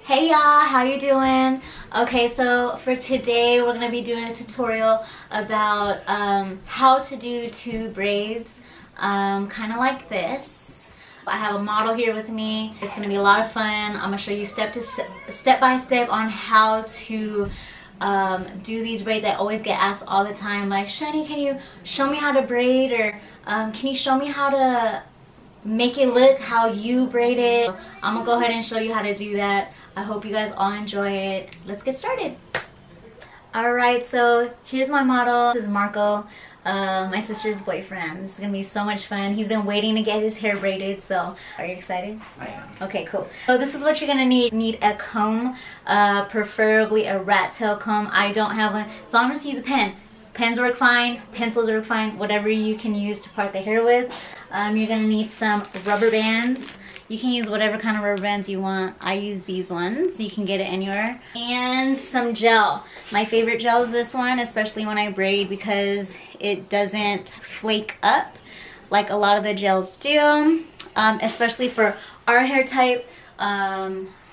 Hey y'all, how you doing? Okay, so for today we're gonna be doing a tutorial about how to do 2 braids, kind of like this. I have a model here with me. It's gonna be a lot of fun. I'm gonna show you step by step on how to do these braids. I always get asked all the time, like, Shani, can you show me how to braid, or can you show me how to make it look how you braid it? I'm gonna go ahead and show you how to do that. I hope you guys all enjoy it. Let's get started. Alright, so here's my model. This is Marco, my sister's boyfriend. This is gonna be so much fun. He's been waiting to get his hair braided, so are you excited? I am. Okay, cool. So this is what you're gonna need. You need a comb, preferably a rat tail comb. I don't have one, so I'm just use a pen. Pens work fine, pencils work fine, whatever you can use to part the hair with. You're gonna need some rubber bands. You can use whatever kind of rubber bands you want. I use these ones. You can get it anywhere. And some gel. My favorite gel is this one, especially when I braid, because it doesn't flake up like a lot of the gels do. Especially for our hair type,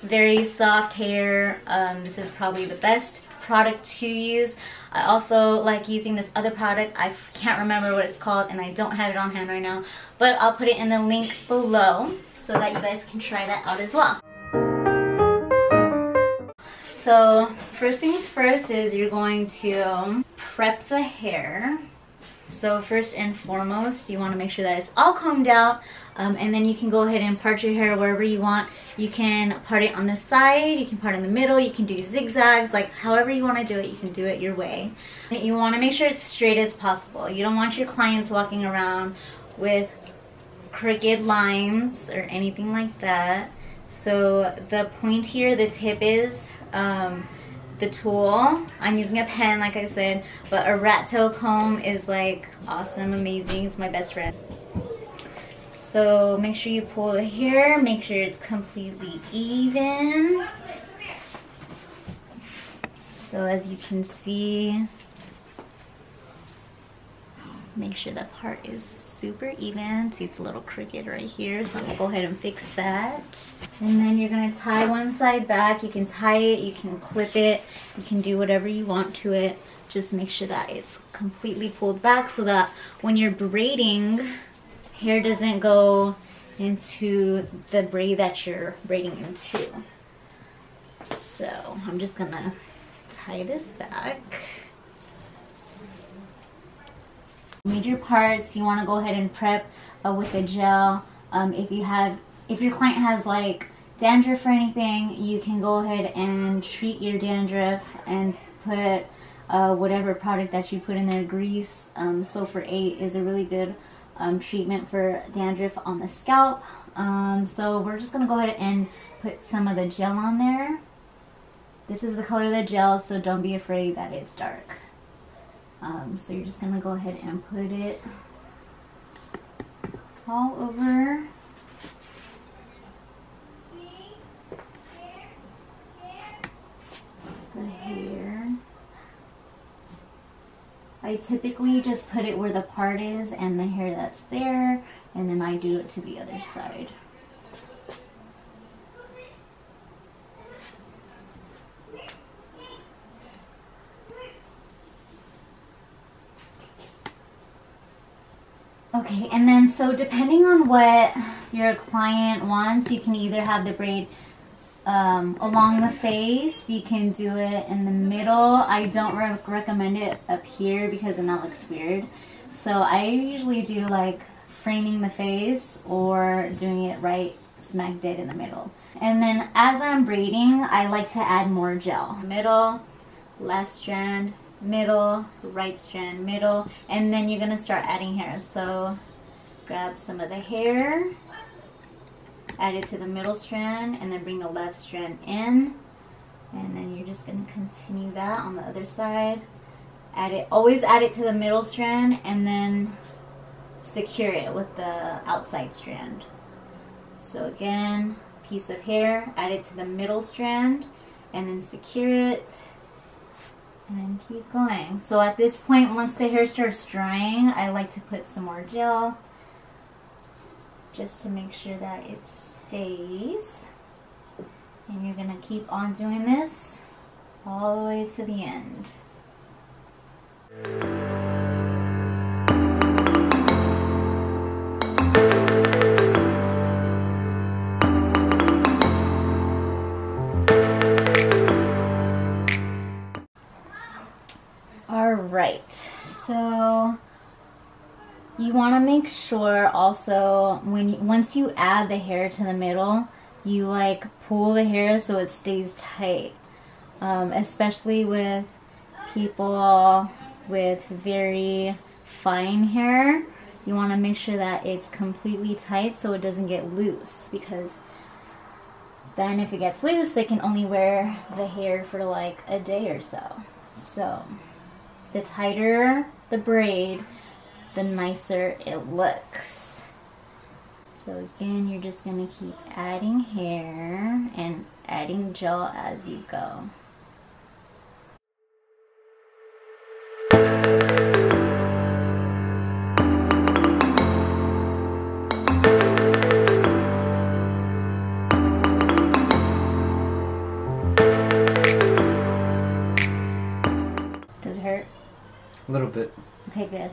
very soft hair. This is probably the best product to use. I also like using this other product. I can't remember what it's called and I don't have it on hand right now, but I'll put it in the link below so that you guys can try that out as well. So first things first is you're going to prep the hair. So first and foremost, you want to make sure that it's all combed out, and then you can go ahead and part your hair wherever you want. You can part it on the side, you can part it in the middle, you can do zigzags, like however you want to do it, you can do it your way. You want to make sure it's straight as possible. You don't want your clients walking around with crooked lines or anything like that. So the point here, the tip is the tool. I'm using a pen, like I said, but a rat tail comb is like awesome, amazing. It's my best friend. So make sure you pull the hair, make sure it's completely even. So as you can see, make sure that part is super even. See, it's a little crooked right here, so I'm gonna go ahead and fix that. And then you're gonna tie one side back. You can tie it, you can clip it, you can do whatever you want to it. Just make sure that it's completely pulled back so that when you're braiding, hair doesn't go into the braid that you're braiding into. So I'm just gonna tie this back. Major parts you want to go ahead and prep with a gel. If your client has like dandruff or anything, you can go ahead and treat your dandruff and put whatever product that you put in there. Grease, sulfur 8 is a really good treatment for dandruff on the scalp. So we're just gonna go ahead and put some of the gel on there. This is the color of the gel, so don't be afraid that it's dark. So you're just gonna go ahead and put it all over. The hair. I typically just put it where the part is and the hair that's there, and then I do it to the other side. Okay, and then so depending on what your client wants, you can either have the braid along the face, you can do it in the middle. I don't recommend it up here because then that looks weird. So I usually do like framing the face or doing it right smack dead in the middle. And then as I'm braiding, I like to add more gel. Middle, left strand, middle, right strand, middle, and then you're gonna start adding hair. So grab some of the hair, add it to the middle strand, and then bring the left strand in, and then you're just gonna continue that on the other side. Add it, always add it to the middle strand, and then secure it with the outside strand. So again, piece of hair, add it to the middle strand, and then secure it. And keep going. So at this point, once the hair starts drying, I like to put some more gel just to make sure that it stays. And you're gonna keep on doing this all the way to the end. Alright, so you want to make sure also once you add the hair to the middle, you like pull the hair so it stays tight, especially with people with very fine hair. You want to make sure that it's completely tight so it doesn't get loose, because then if it gets loose, they can only wear the hair for like a day or so. So the tighter the braid, the nicer it looks. So again, you're just going to keep adding hair and adding gel as you go. Does it hurt? A little bit. Okay, good.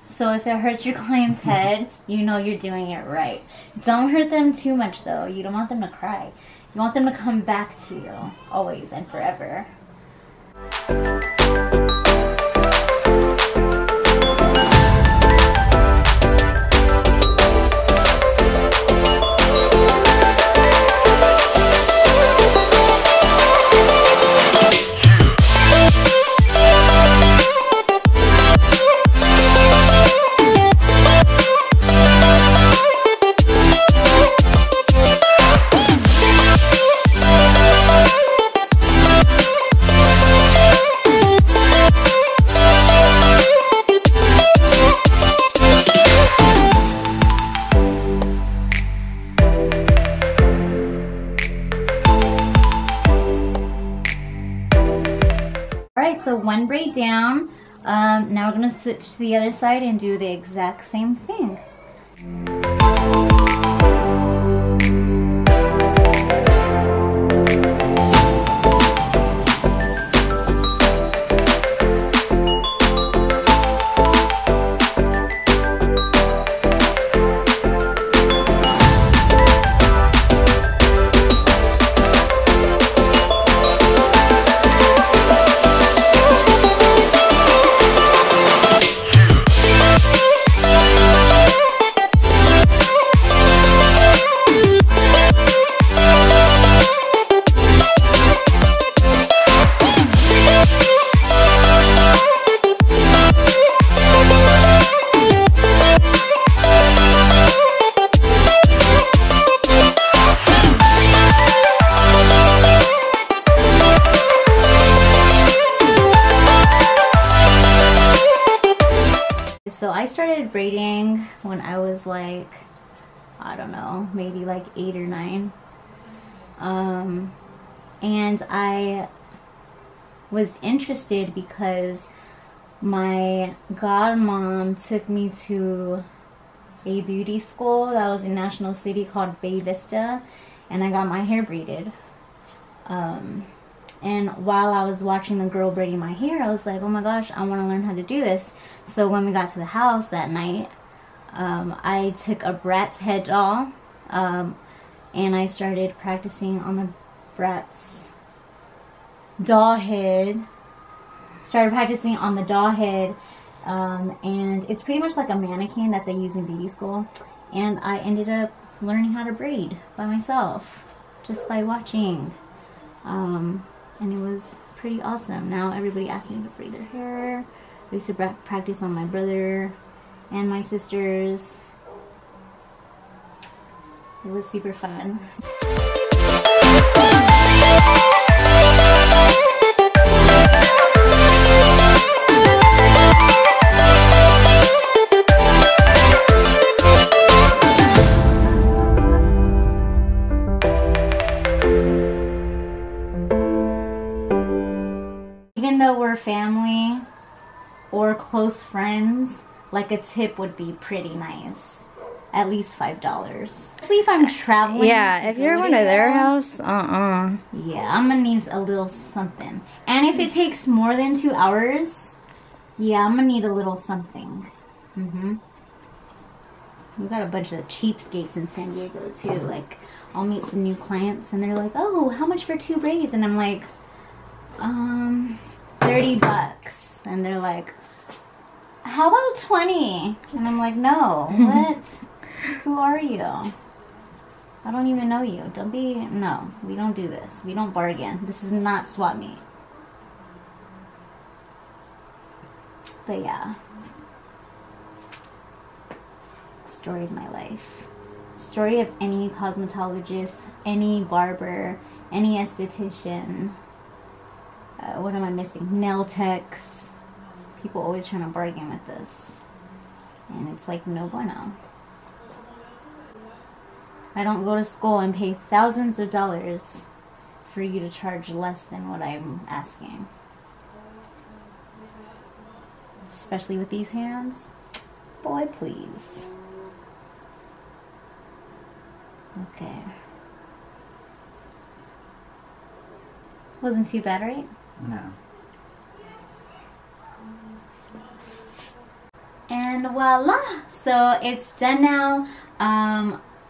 So if it hurts your client's head, you know you're doing it right. Don't hurt them too much though. You don't want them to cry. You want them to come back to you always and forever. Alright, so one braid down. Now we're going to switch to the other side and do the exact same thing. So I started braiding when I was like, I don't know, maybe like 8 or 9. And I was interested because my godmom took me to a beauty school that was in National City called Bay Vista, and I got my hair braided. And while I was watching the girl braiding my hair, I was like, oh my gosh, I want to learn how to do this. So when we got to the house that night, I took a Brat's head doll, and I started practicing on the Brat's doll head. Started practicing on the doll head, and it's pretty much like a mannequin that they use in beauty school. And I ended up learning how to braid by myself, just by watching. And it was pretty awesome. Now everybody asks me to braid their hair. I used to practice on my brother and my sisters. It was super fun. Even though we're family or close friends, like a tip would be pretty nice. at least $5. Especially if I'm traveling. Yeah, if you're going to their house, yeah, I'm gonna need a little something. And if it takes more than 2 hours, yeah, I'm gonna need a little something. We got a bunch of cheapskates in San Diego too. Like, I'll meet some new clients and they're like, oh, how much for 2 braids? And I'm like, $30. And they're like, how about 20? And I'm like, no, what? Who are you? I don't even know you. Don't be, no, we don't do this. We don't bargain. This is not swap meet. But yeah. Story of my life. Story of any cosmetologist, any barber, any esthetician. What am I missing? Nail techs. People always trying to bargain with this. And it's like, no bueno. I don't go to school and pay thousands of dollars for you to charge less than what I'm asking. Especially with these hands. Boy, please. Okay. Wasn't too bad, right? No. And voila! So it's done now.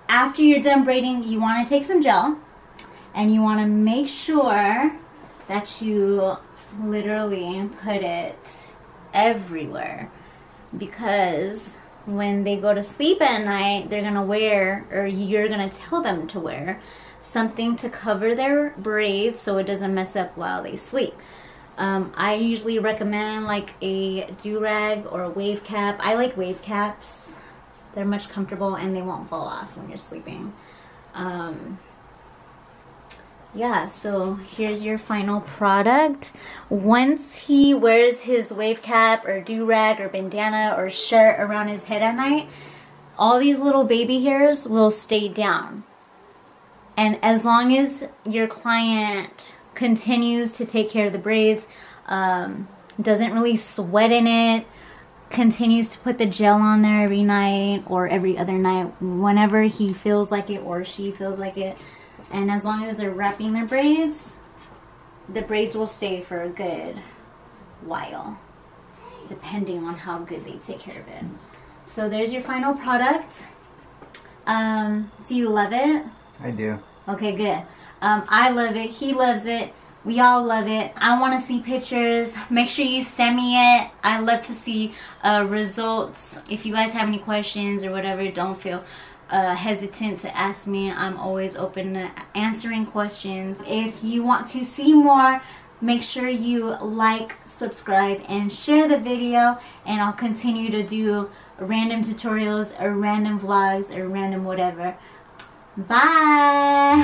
After you're done braiding, you want to take some gel and you want to make sure that you literally put it everywhere, because when they go to sleep at night, they're gonna wear, or you're gonna tell them to wear, something to cover their braids so it doesn't mess up while they sleep. I usually recommend like a do-rag or a wave cap. I like wave caps. They're much comfortable and they won't fall off when you're sleeping. Yeah, so here's your final product. Once he wears his wave cap or do-rag or bandana or shirt around his head at night, all these little baby hairs will stay down. And as long as your client continues to take care of the braids, doesn't really sweat in it, continues to put the gel on there every night or every other night, whenever he feels like it or she feels like it, and as long as they're wrapping their braids, the braids will stay for a good while, depending on how good they take care of it. So there's your final product. Do you love it? I do. Okay, good. I love it. He loves it. We all love it. I want to see pictures. Make sure you send me it. I love to see results. If you guys have any questions or whatever, don't feel hesitant to ask me. I'm always open to answering questions. If you want to see more, make sure you like, subscribe, and share the video, and I'll continue to do random tutorials or random vlogs or random whatever. Bye.